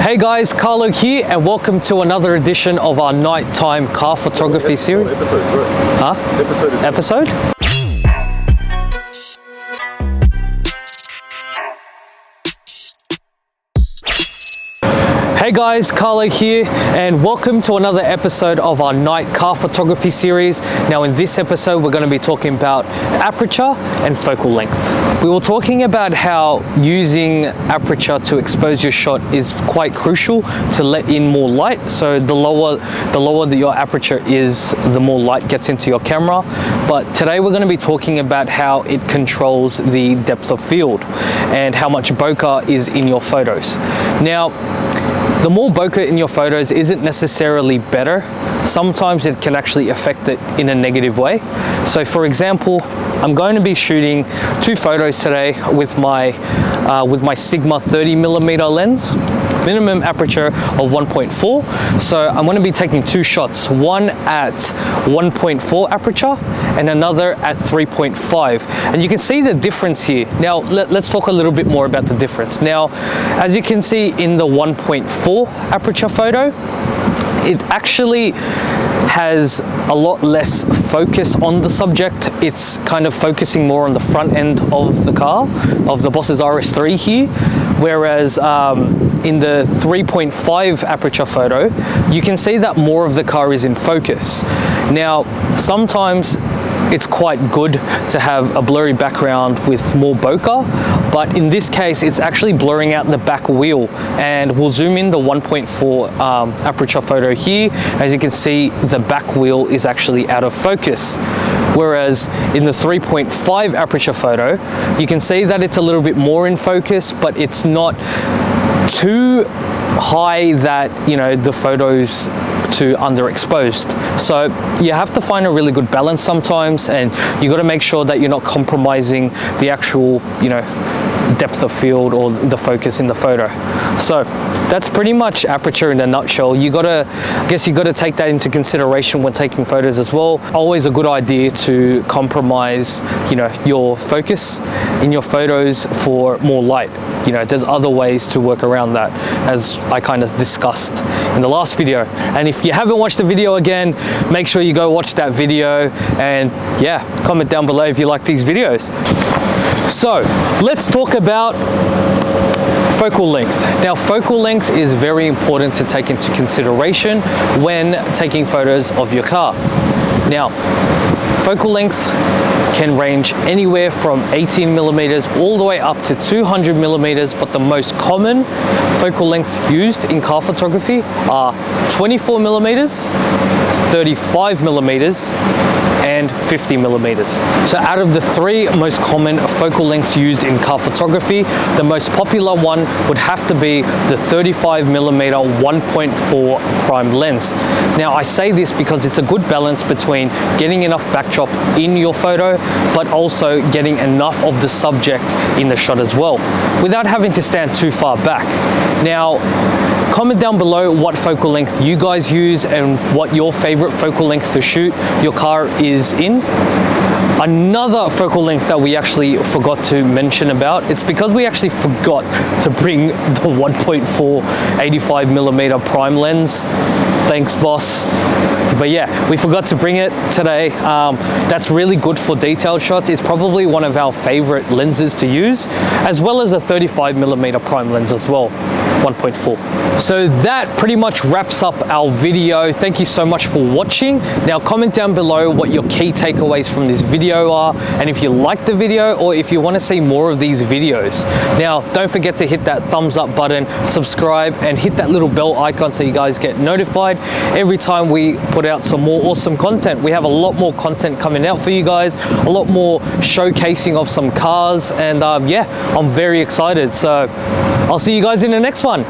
Hey guys, Karlo here and welcome to another edition of our nighttime car photography series. Episode? Hey guys, Karlo here and welcome to another episode of our night car photography series. Now in this episode we're going to be talking about aperture and focal length. We were talking about how using aperture to expose your shot is quite crucial to let in more light. So the lower that your aperture is, the more light gets into your camera. But today we're going to be talking about how it controls the depth of field and how much bokeh is in your photos. Now, the more bokeh in your photos isn't necessarily better. Sometimes it can actually affect it in a negative way. So for example, I'm going to be shooting two photos today with my Sigma 30mm lens, minimum aperture of 1.4. So I'm going to be taking two shots, one at 1.4 aperture and another at 3.5. And you can see the difference here. Now let's talk a little bit more about the difference. Now, as you can see in the 1.4 aperture photo, it actually has a lot less focus on the subject. It's kind of focusing more on the front end of the car, of the Boss's RS3 here, whereas in the 3.5 aperture photo, you can see that more of the car is in focus. Now, sometimes it's quite good to have a blurry background with more bokeh, but in this case it's actually blurring out the back wheel. And we'll zoom in the 1.4 aperture photo here. As you can see, the back wheel is actually out of focus, whereas in the 3.5 aperture photo you can see that it's a little bit more in focus, but it's not too high that, you know, the photos too underexposed. So you have to find a really good balance sometimes, and you got to make sure that you're not compromising the actual, you know, depth of field or the focus in the photo. So that's pretty much aperture in a nutshell. I guess you got to take that into consideration when taking photos as well. Always a good idea to compromise, you know, your focus in your photos for more light. You know, there's other ways to work around that, as I kind of discussed in the last video. And if you haven't watched the video again, make sure you go watch that video, and yeah, comment down below if you like these videos. So let's talk about focal length. Now, focal length is very important to take into consideration when taking photos of your car. Now, focal length can range anywhere from 18mm all the way up to 200mm, but the most common focal lengths used in car photography are 24mm, 35mm, and 50mm. So out of the three most common focal lengths used in car photography, the most popular one would have to be the 35mm 1.4 prime lens. Now I say this because it's a good balance between getting enough backdrop in your photo, but also getting enough of the subject in the shot as well, without having to stand too far back. Now, comment down below what focal length you guys use and what your favorite focal length to shoot your car is in. Another focal length that we actually forgot to mention about, it's because we actually forgot to bring the 1.4 85mm prime lens. Thanks, boss. But yeah, we forgot to bring it today. That's really good for detailed shots. It's probably one of our favorite lenses to use, as well as a 35mm prime lens as well, 1.4. So that pretty much wraps up our video. Thank you so much for watching. Now comment down below what your key takeaways from this video are, and if you liked the video or if you want to see more of these videos. Now don't forget to hit that thumbs up button, subscribe, and hit that little bell icon so you guys get notified every time we put out some more awesome content. We have a lot more content coming out for you guys, a lot more showcasing of some cars, and yeah, I'm very excited. So I'll see you guys in the next one.